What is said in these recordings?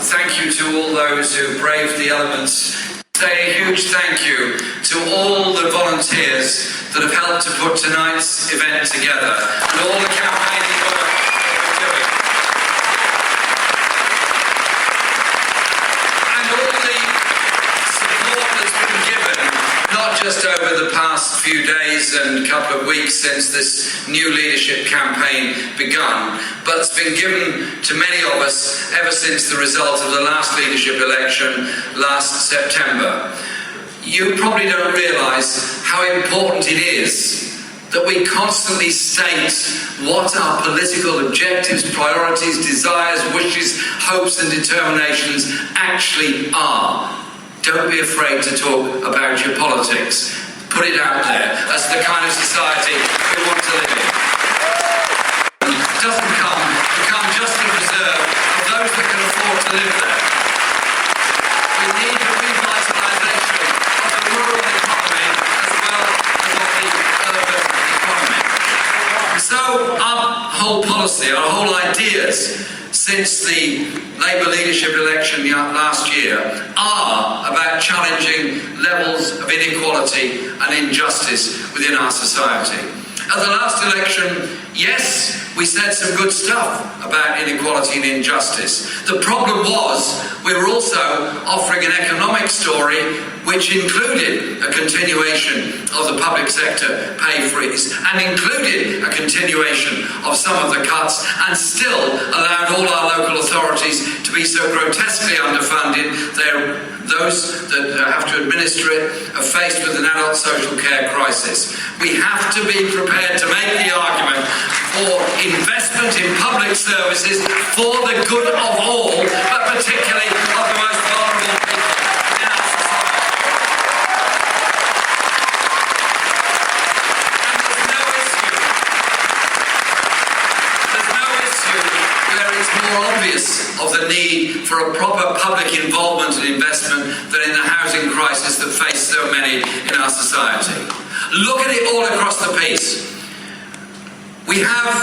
Thank you to all those who braved the elements. Say a huge thank you to all the volunteers that have helped to put tonight's event together and all the campaigning work that we're doing. And all the support that's been given, not just over the past few days and couple of weeks since this new leadership campaign begun, but it's been given to many of us ever since the result of the last leadership election last September. You probably don't realise how important it is that we constantly state what our political objectives, priorities, desires, wishes, hopes and determinations actually are. Don't be afraid to talk about your politics. Put it out there. That's the kind of society we want to live in. It doesn't become just a reserve of those that can afford to live there. We need a revitalisation of the rural economy as well as of the urban economy. So our whole policy, our whole ideas since the Labour leadership election last year are about challenging levels of inequality and injustice within our society. At the last election, yes, we said some good stuff about inequality and injustice. The problem was we were also offering an economic story which included a continuation of the public sector pay freeze and included a continuation of some of the cuts and still allowed all our local authorities to be so grotesquely underfunded. Those that have to administer it are faced with an adult social care crisis. We have to be prepared to make the argument for investment in public services for the good of all, but particularly of the most vulnerable people in our society. And there's no issue where it's more obvious of the need for a proper public involvement and investment than in the housing crisis that faces so many in our society. Look at it all across the piece. We have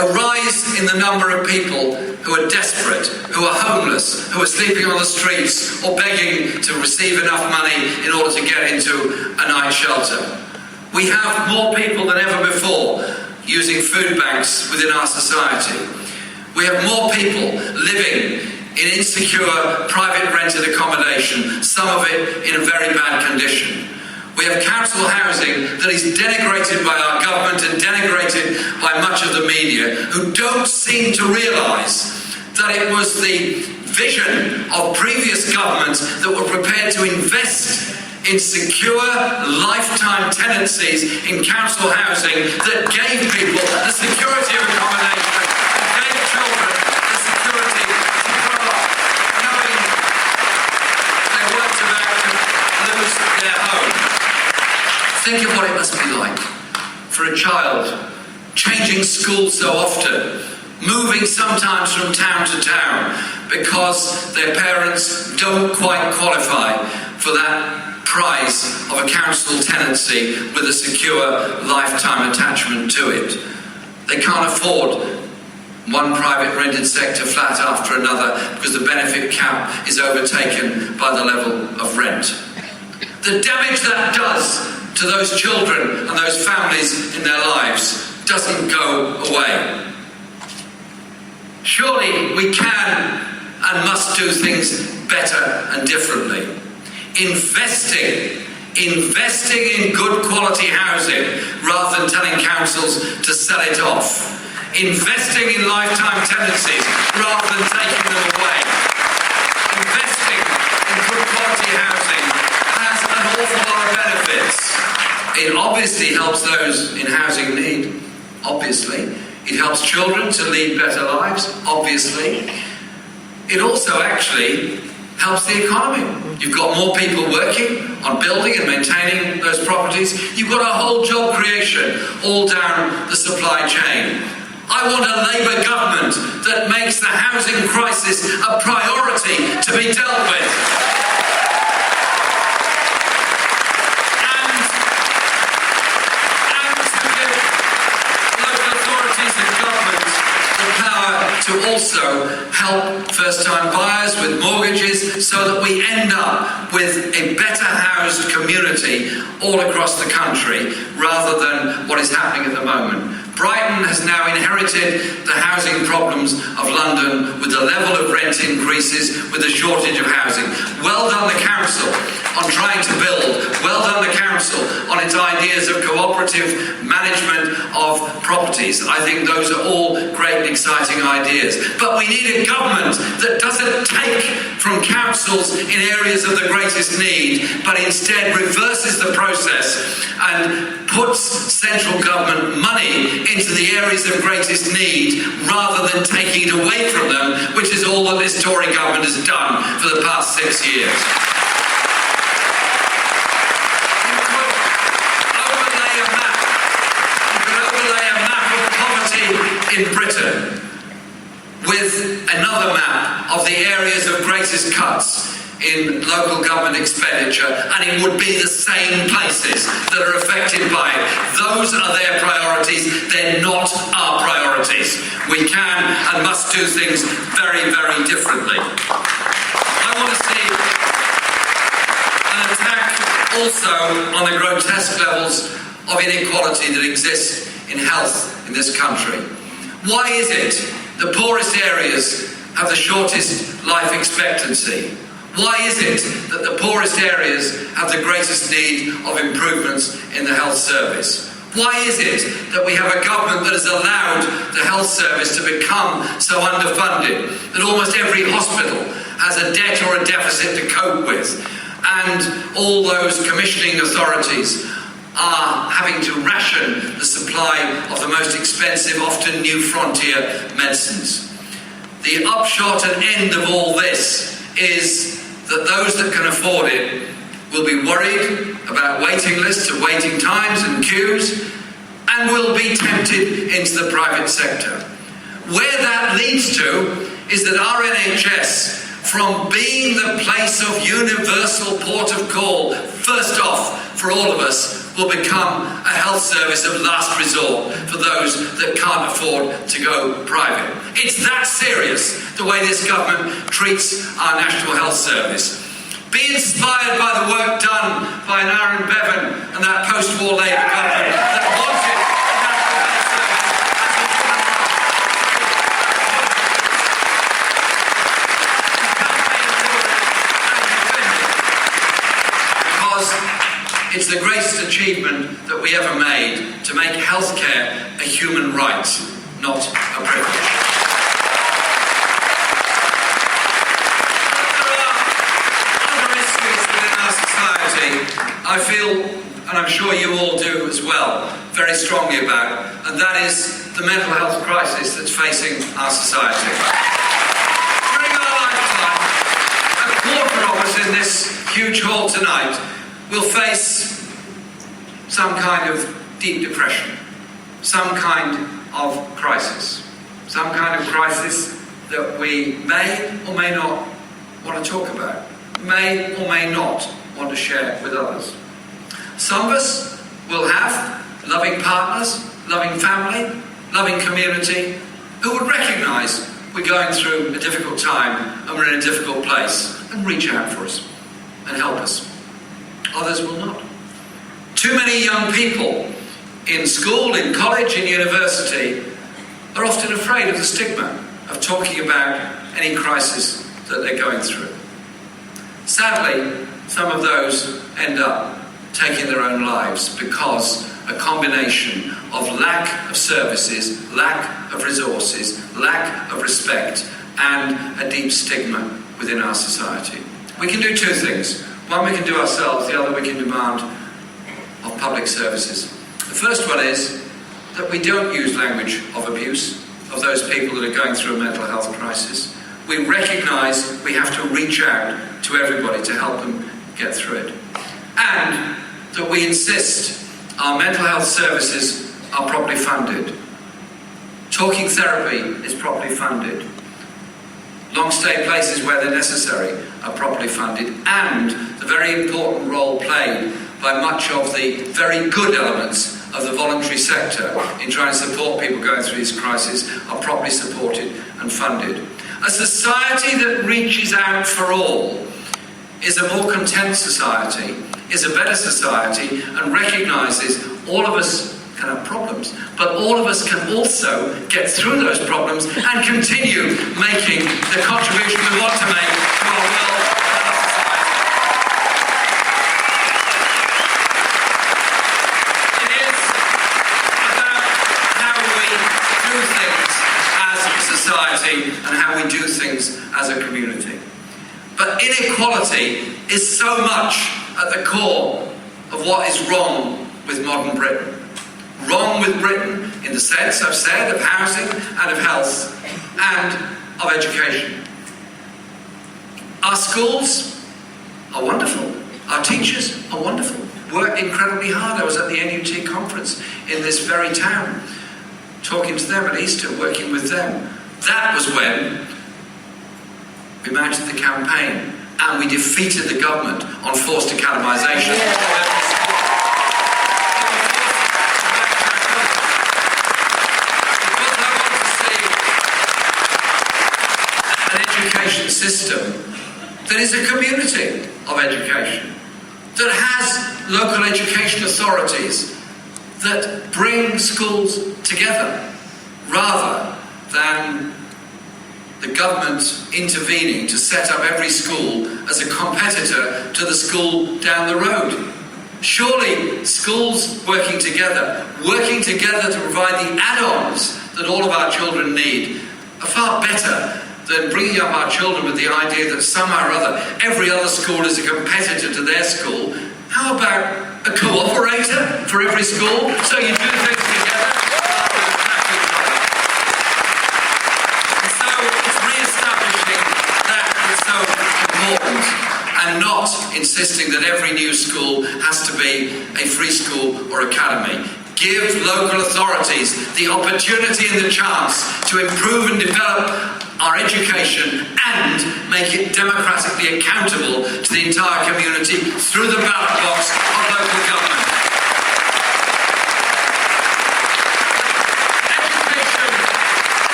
a rise in the number of people who are desperate, who are homeless, who are sleeping on the streets or begging to receive enough money in order to get into a night shelter. We have more people than ever before using food banks within our society. We have more people living in insecure private rented accommodation, some of it in a very bad condition. We have council housing that is denigrated by our government and denigrated by much of the media, who don't seem to realise that it was the vision of previous governments that were prepared to invest in secure lifetime tenancies in council housing that gave people the security of accommodation and gave children the security to grow up knowing they weren't about to lose their home. Think of what it must be like for a child changing school so often, moving sometimes from town to town because their parents don't quite qualify for that price of a council tenancy with a secure lifetime attachment to it. They can't afford one private rented sector flat after another because the benefit cap is overtaken by the level of rent. The damage that does to those children and those families in their lives doesn't go away. Surely we can and must do things better and differently. Investing in good quality housing rather than telling councils to sell it off. Investing in lifetime tenancies rather than taking them away. Investing in good quality housing has an awful lot of benefits. It obviously helps those in housing need, obviously. It helps children to lead better lives, obviously. It also actually helps the economy. You've got more people working on building and maintaining those properties. You've got a whole job creation all down the supply chain. I want a Labour government that makes the housing crisis a priority to be dealt with. And to give local authorities and governments the power to also help first first-time buyers with mortgages, so that we end up with a better housed community all across the country, rather than what is happening at the moment. Brighton has now inherited the housing problems of London, with the level of rent increases, with the shortage of housing. Well done the council on trying to build. Well done the council on its ideas of cooperative management of properties. I think those are all great and exciting ideas. But we need a government that doesn't take from councils in areas of the greatest need, but instead reverses the process and puts central government money into the areas of greatest need, rather than taking it away from them, which is all that this Tory government has done for the past 6 years. You could overlay a map of poverty in Britain with another map of the areas of greatest cuts in local government expenditure, and it would be the same places that are affected by it. Those are their priorities, they're not our priorities. We can and must do things very, very differently. I want to see an attack also on the grotesque levels of inequality that exists in health in this country. Why is it the poorest areas have the shortest life expectancy? Why is it that the poorest areas have the greatest need of improvements in the health service? Why is it that we have a government that has allowed the health service to become so underfunded that almost every hospital has a debt or a deficit to cope with, and all those commissioning authorities are having to ration the supply of the most expensive, often new frontier medicines? The upshot and end of all this is that those that can afford it will be worried about waiting lists and waiting times and queues, and will be tempted into the private sector. Where that leads to is that our NHS, from being the place of universal port of call, first off for all of us, will become a health service of last resort for those that can't afford to go private. It's that serious, the way this government treats our National Health Service. Be inspired by the work done by Aaron Bevan and that post-war Labour government that wanted a National Health Service because it's the greatest achievement that we ever made, to make healthcare a human right, not a privilege. I feel, and I'm sure you all do as well, very strongly about, and that is the mental health crisis that's facing our society. During our lifetime, a quarter of us in this huge hall tonight will face some kind of deep depression, some kind of crisis that we may or may not want to talk about, may or may not want to share with others. Some of us will have loving partners, loving family, loving community, who would recognise we're going through a difficult time and we're in a difficult place, and reach out for us and help us. Others will not. Too many young people in school, in college, in university are often afraid of the stigma of talking about any crisis that they're going through. Sadly, some of those end up taking their own lives because a combination of lack of services, lack of resources, lack of respect, and a deep stigma within our society. We can do two things. One we can do ourselves, the other we can demand of public services. The first one is that we don't use language of abuse of those people that are going through a mental health crisis. We recognise we have to reach out to everybody to help them get through it. And that we insist our mental health services are properly funded. Talking therapy is properly funded. Long stay places where they're necessary are properly funded, and the very important role played by much of the very good elements of the voluntary sector in trying to support people going through these crises are properly supported and funded. A society that reaches out for all is a more content society, is a better society, and recognises all of us can have problems, but all of us can also get through those problems and continue making the contribution we want to make to our world and our society. It is about how we do things as a society and how we do things as a community. But inequality is so much at the core of what is wrong with modern Britain. Wrong with Britain in the sense, I've said, of housing and of health and of education. Our schools are wonderful. Our teachers are wonderful. Work incredibly hard. I was at the NUT conference in this very town, talking to them at Easter, working with them. That was when we mounted the campaign and we defeated the government on forced academisation. Yeah. System that is a community of education, that has local education authorities that bring schools together rather than the government intervening to set up every school as a competitor to the school down the road. Surely schools working together to provide the add-ons that all of our children need are far better than bringing up our children with the idea that somehow or other every other school is a competitor to their school. How about a cooperator for every school so you do things together? And so it's re-establishing that is so important and not insisting that every new school has to be a free school or academy. Give local authorities the opportunity and the chance to improve and develop our education and make it democratically accountable to the entire community through the ballot box of local government. Education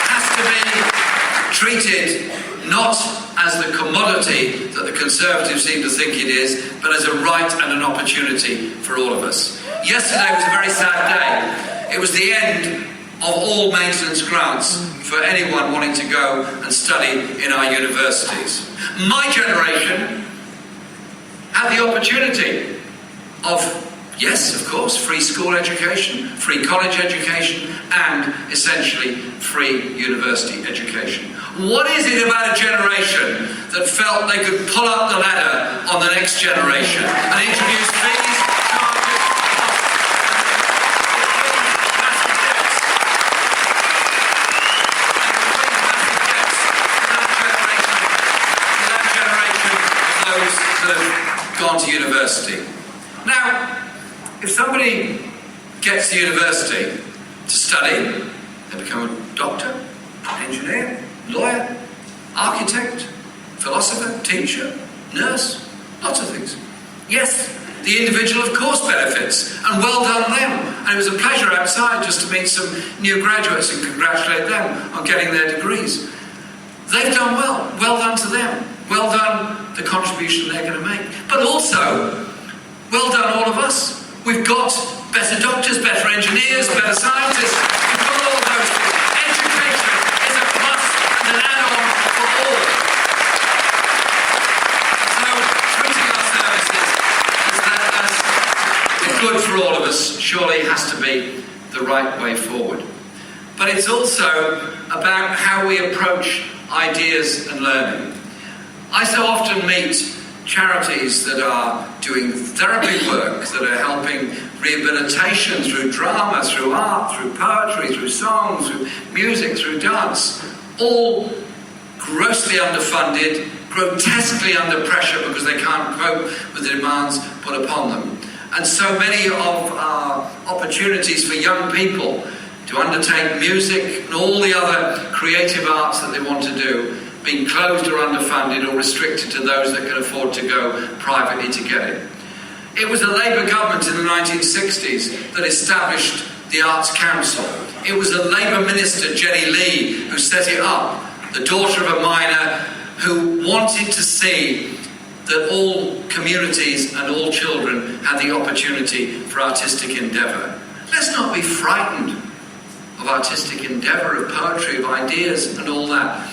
has to be treated not as the commodity that the Conservatives seem to think it is, but as a right and an opportunity for all of us. Yesterday was a very sad day. It was the end of all maintenance grants for anyone wanting to go and study in our universities. My generation had the opportunity of, yes, of course, free school education, free college education, and essentially free university education. What is it about a generation that felt they could pull up the ladder on the next generation and introduce fees, charges, gone to university? Now, if somebody gets to university to study, they become a doctor, engineer, lawyer, architect, philosopher, teacher, nurse, lots of things. Yes, the individual of course benefits, and well done them. And it was a pleasure outside just to meet some new graduates and congratulate them on getting their degrees. They've done well. Well done to them. Well done the contribution they're going to make. But also, well done all of us. We've got better doctors, better engineers, better scientists. We've got all those things. Education is a plus and an add-on for all. So, treating our services as good for all of us surely has to be the right way forward. But it's also about how we approach ideas and learning. I so often meet charities that are doing therapy work, that are helping rehabilitation through drama, through art, through poetry, through song, through music, through dance, all grossly underfunded, grotesquely under pressure because they can't cope with the demands put upon them. And so many of our opportunities for young people to undertake music and all the other creative arts that they want to do being closed or underfunded or restricted to those that can afford to go privately to get it. It was the Labour government in the 1960s that established the Arts Council. It was a Labour minister, Jenny Lee, who set it up the daughter of a miner who wanted to see that all communities and all children had the opportunity for artistic endeavour. Let's not be frightened of artistic endeavour, of poetry, of ideas and all that.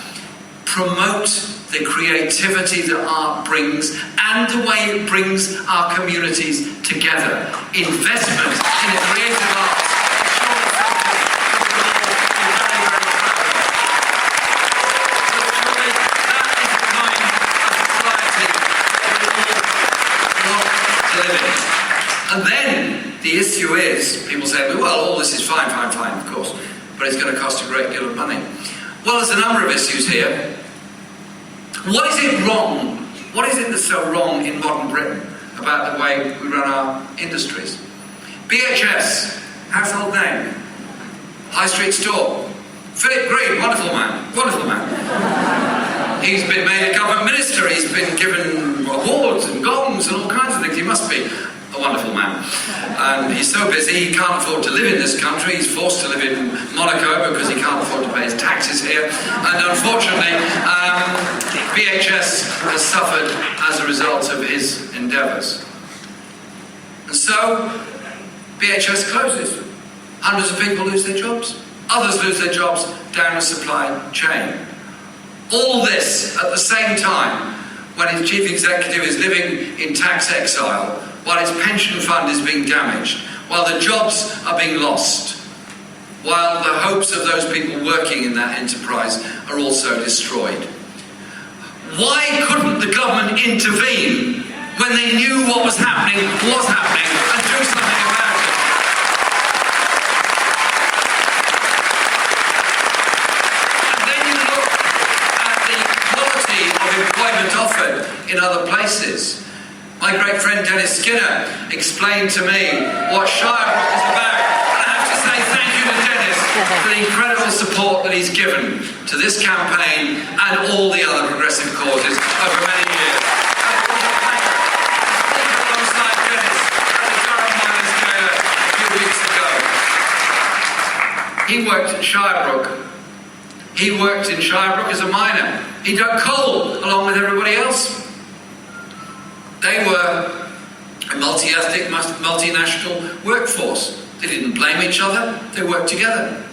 Promote the creativity that art brings and the way it brings our communities together. Investment in a creative arts is surely something that we're very, very proud of. Surely that is the kind of society that we all want to live in. And then the issue is, people say, well, all this is fine, of course, but it's going to cost a great deal of money. Well, there's a number of issues here. What is it wrong? What is it that's so wrong in modern Britain about the way we run our industries? BHS, household name. High Street store. Philip Green, wonderful man. He's been made a government minister, he's been given awards and gongs and all kinds of things. He must be a wonderful man. And he's so busy he can't afford to live in this country. He's forced to live in Monaco because he can't afford to pay his taxes here. And unfortunately, BHS has suffered as a result of his endeavours. And so, BHS closes. Hundreds of people lose their jobs. Others lose their jobs down the supply chain. All this at the same time when his chief executive is living in tax exile, while his pension fund is being damaged, while the jobs are being lost, while the hopes of those people working in that enterprise are also destroyed. Why couldn't the government intervene when they knew what was happening, and do something about it? And then you look at the quality of employment offered in other places. My great friend Dennis Skinner explained to me what Shirebrook is about, and I have to say thank you to Dennis for the incredible support that he's given to this campaign and all the other progressive causes over many years. Alongside Dennis at the Durham Miners' Gala a few weeks ago. He worked at Shirebrook. He worked in Shirebrook as a miner. He dug coal along with everybody else. They were a multi-ethnic, multinational workforce. They didn't blame each other, they worked together.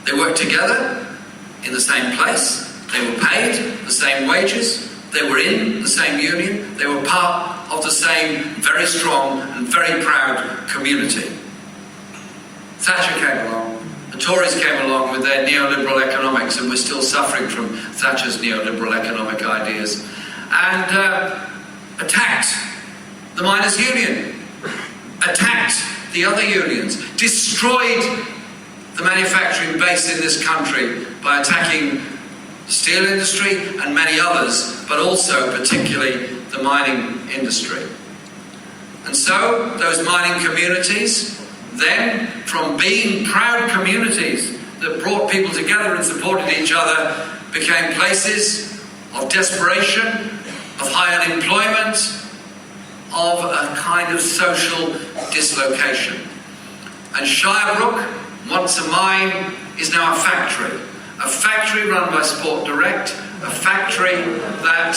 They worked together in the same place, they were paid the same wages, they were in the same union, they were part of the same very strong and very proud community. Thatcher came along, the Tories came along with their neoliberal economics, and we're still suffering from Thatcher's neoliberal economic ideas, and attacked the miners' union, attacked the other unions, destroyed the manufacturing base in this country by attacking the steel industry and many others, but also particularly the mining industry. And so those mining communities, then from being proud communities that brought people together and supported each other, became places of desperation, of high unemployment, of a kind of social dislocation. And Shirebrook, once a mine, is now a factory run by Sport Direct, a factory that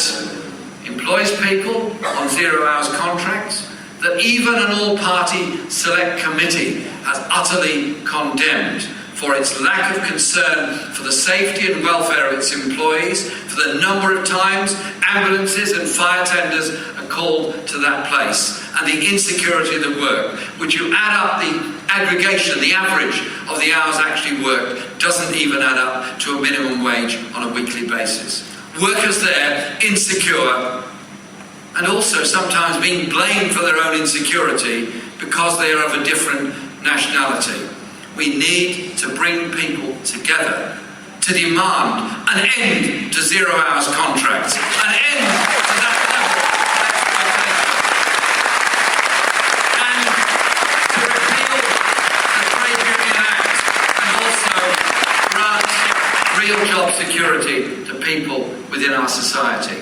employs people on 0 hours contracts, that even an all-party select committee has utterly condemned for its lack of concern for the safety and welfare of its employees, for the number of times ambulances and fire tenders are called to that place, and the insecurity of the work. Would you add up the aggregation, the average of the hours actually worked, doesn't even add up to a minimum wage on a weekly basis. Workers there, insecure, and also sometimes being blamed for their own insecurity because they are of a different nationality. We need to bring people together to demand an end to 0 hours contracts, an end to that level of exploitation, and to repeal the Trade Union Act, and also grant real job security to people within our society.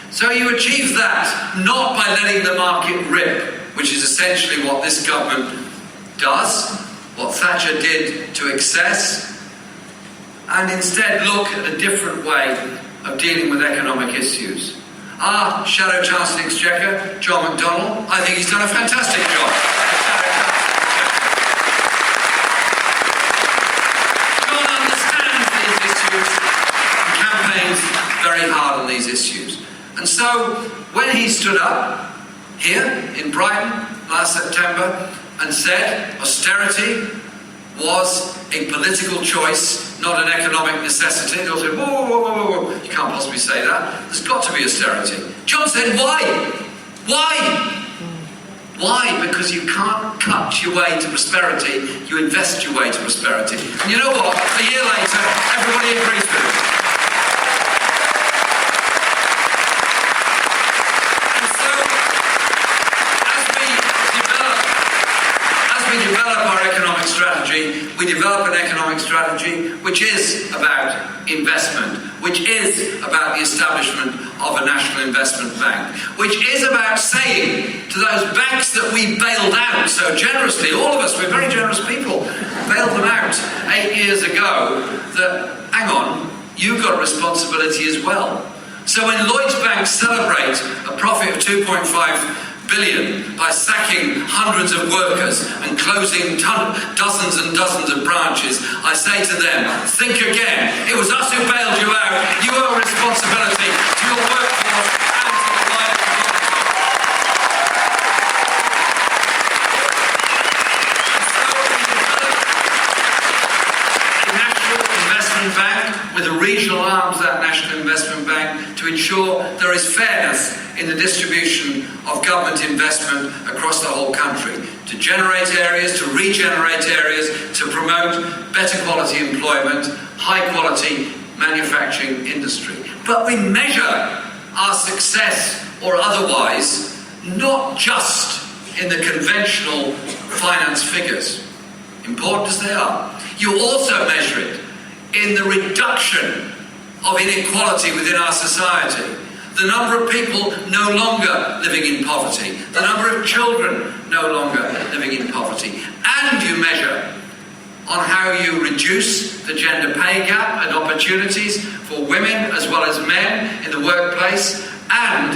So you achieve that not by letting the market rip, which is essentially what this government does, what Thatcher did to excess, and instead look at a different way of dealing with economic issues. Our Shadow Chancellor of the Exchequer, John McDonnell, I think he's done a fantastic job. John understands these issues and campaigns very hard on these issues. And so, when he stood up here in Brighton last September and said austerity was a political choice, not an economic necessity, they all said, whoa, whoa, whoa, whoa, whoa, you can't possibly say that. There's got to be austerity. John said, why? Why? Why? Because you can't cut your way to prosperity, you invest your way to prosperity. And you know what? A year later, everybody agrees with it. And so, as we develop our economic strategy, we develop an economic strategy which is about investment, which is about the establishment of a national investment bank, which is about saying to those banks that we bailed out so generously, all of us, we're very generous people, bailed them out 8 years ago, that, hang on, you've got a responsibility as well. So when Lloyds Bank celebrate a profit of 2.5 billion by sacking hundreds of workers and closing dozens and dozens of branches, I say to them, think again. It was us who bailed you out. You owe a responsibility to your workforce and to the wider economy. So we developed a national investment bank with a regional arm to that national investment bank to ensure there is fairness in the distribution of government investment across the whole country, to generate areas, to regenerate areas, to promote better quality employment, high quality manufacturing industry. But we measure our success or otherwise not just in the conventional finance figures, important as they are. You also measure it in the reduction of inequality within our society. The number of people no longer living in poverty, the number of children no longer living in poverty. And you measure on how you reduce the gender pay gap and opportunities for women as well as men in the workplace, and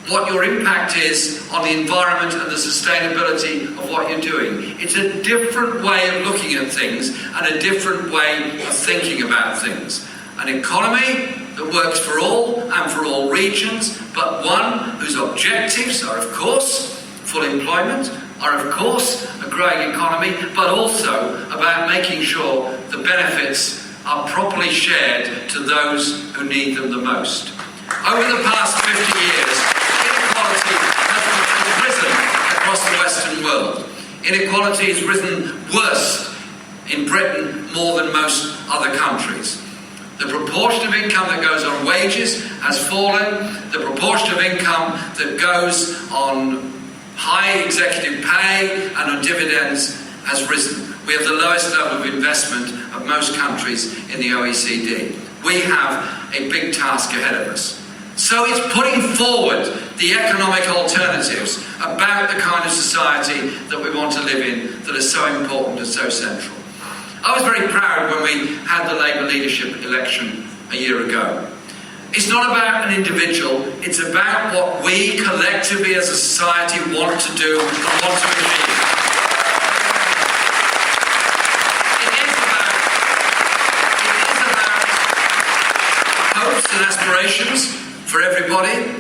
what your impact is on the environment and the sustainability of what you're doing. It's a different way of looking at things and a different way of thinking about things. An economy that works for all and for all regions, but one whose objectives are, of course, full employment, are, of course, a growing economy, but also about making sure the benefits are properly shared to those who need them the most. Over the past 50 years, inequality has risen across the Western world. Inequality has risen worse in Britain more than most other countries. The proportion of income that goes on wages has fallen. The proportion of income that goes on high executive pay and on dividends has risen. We have the lowest level of investment of most countries in the OECD. We have a big task ahead of us. So it's putting forward the economic alternatives about the kind of society that we want to live in that is so important and so central. I was very proud when we had the Labour leadership election a year ago. It's not about an individual, it's about what we collectively as a society want to do and want to achieve. It is about hopes and aspirations for everybody,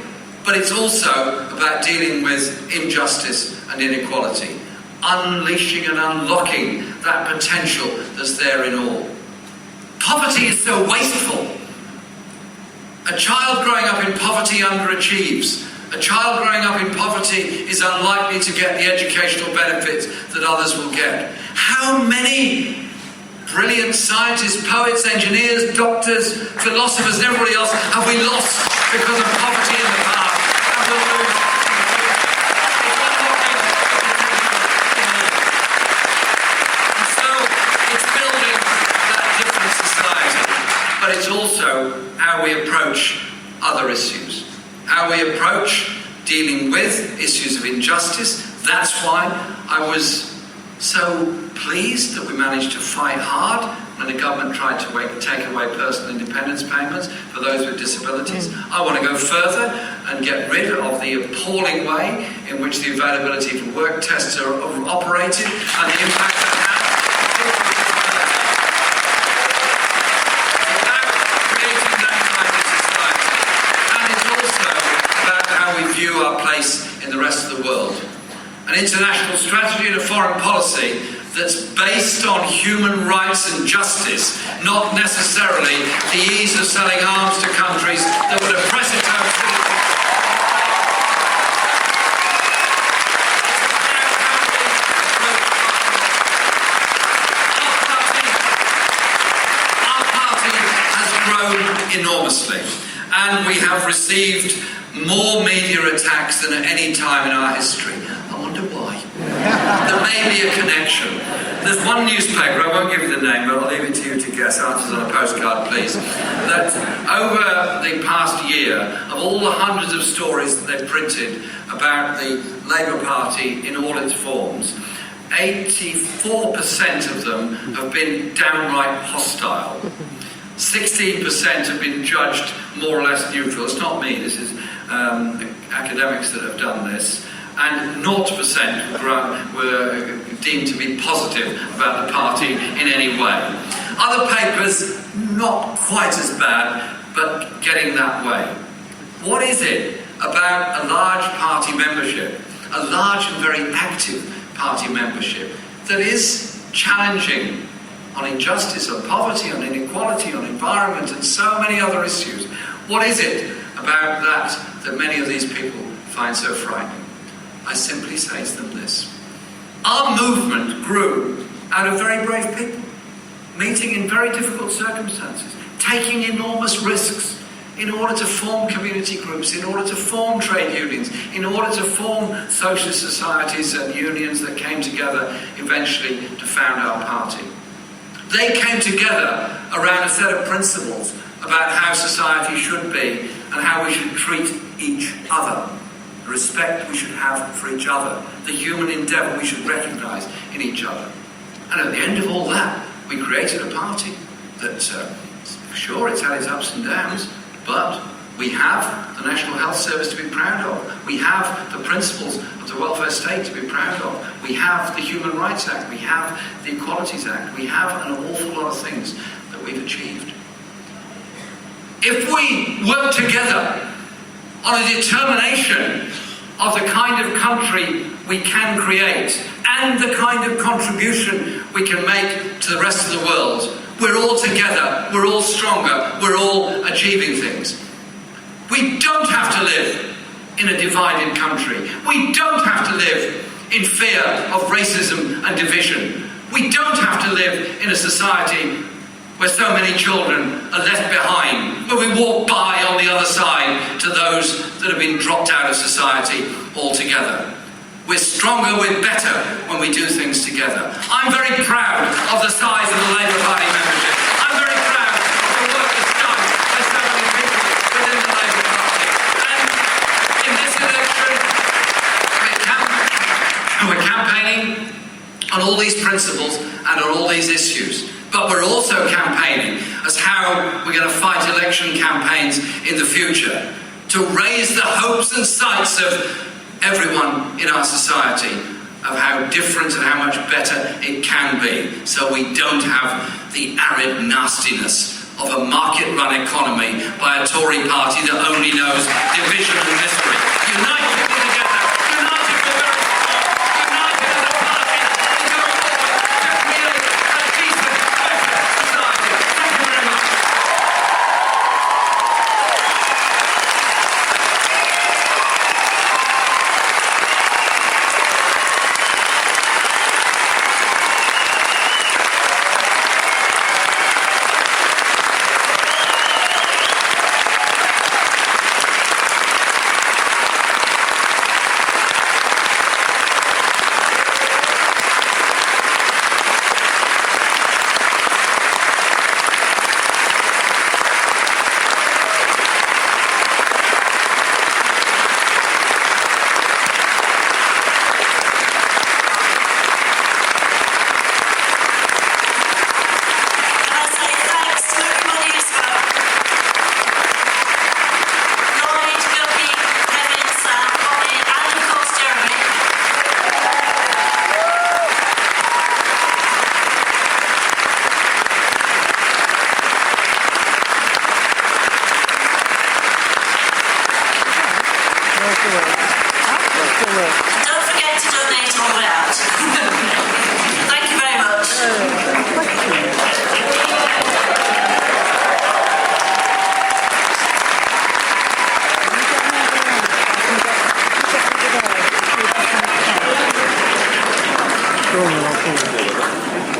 but it's also about dealing with injustice and inequality, unleashing and unlocking that potential that's there in all. Poverty is so wasteful. A child growing up in poverty underachieves. A child growing up in poverty is unlikely to get the educational benefits that others will get. How many brilliant scientists, poets, engineers, doctors, philosophers and everybody else have we lost because of poverty in the past? And we'll lose. But it's also how we approach other issues, how we approach dealing with issues of injustice. That's why I was so pleased that we managed to fight hard when the government tried to take away personal independence payments for those with disabilities. I want to go further and get rid of the appalling way in which the availability for work tests are operated and the impact that has. It's about creating that kind of society. And it's also about how we view our place in the rest of the world. An international strategy and a foreign policy that's based on human rights and justice, not necessarily the ease of selling arms to countries that would oppress its own citizens. Our party has grown enormously, and we have received more media attacks than at any time in our history. I wonder why. There may be a connection. There's one newspaper, I won't give you the name, but I'll leave it to you to guess, answers on a postcard please, that over the past year, of all the hundreds of stories that they've printed about the Labour Party in all its forms, 84% of them have been downright hostile. 16% have been judged more or less neutral. It's not me, this is academics that have done this. And 0% were deemed to be positive about the party in any way. Other papers, not quite as bad, but getting that way. What is it about a large party membership, a large and very active party membership, that is challenging on injustice, on poverty, on inequality, on environment, and so many other issues? What is it about that many of these people find so frightening? I simply say to them this. Our movement grew out of very brave people, meeting in very difficult circumstances, taking enormous risks in order to form community groups, in order to form trade unions, in order to form social societies and unions that came together eventually to found our party. They came together around a set of principles about how society should be and how we should treat each other. The respect we should have for each other, the human endeavour we should recognise in each other. And at the end of all that, we created a party that, sure, it's had its ups and downs, but we have the National Health Service to be proud of. We have the principles of the welfare state to be proud of. We have the Human Rights Act. We have the Equalities Act. We have an awful lot of things that we've achieved. If we work together on a determination of the kind of country we can create and the kind of contribution we can make to the rest of the world, we're all together, we're all stronger, we're all achieving things. We don't have to live in a divided country. We don't have to live in fear of racism and division. We don't have to live in a society where so many children are left behind, where we walk by on the other side to those that have been dropped out of society altogether. We're stronger, we're better when we do things together. I'm very proud of the size of the Labour Party membership. I'm very proud of the work that's done by so many people within the Labour Party. And in this election, we're campaigning on all these principles and on all these issues. But we're also campaigning as how we're going to fight election campaigns in the future to raise the hopes and sights of everyone in our society of how different and how much better it can be, so we don't have the arid nastiness of a market-run economy by a Tory party that only knows division and mystery. United we're together, united we're very strong, united as a party to go forward to create a decent, better society. Thank you very much. Don't forget to donate all that. Thank you very much.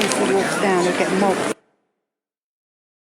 If he walks down, he'll get mobbed.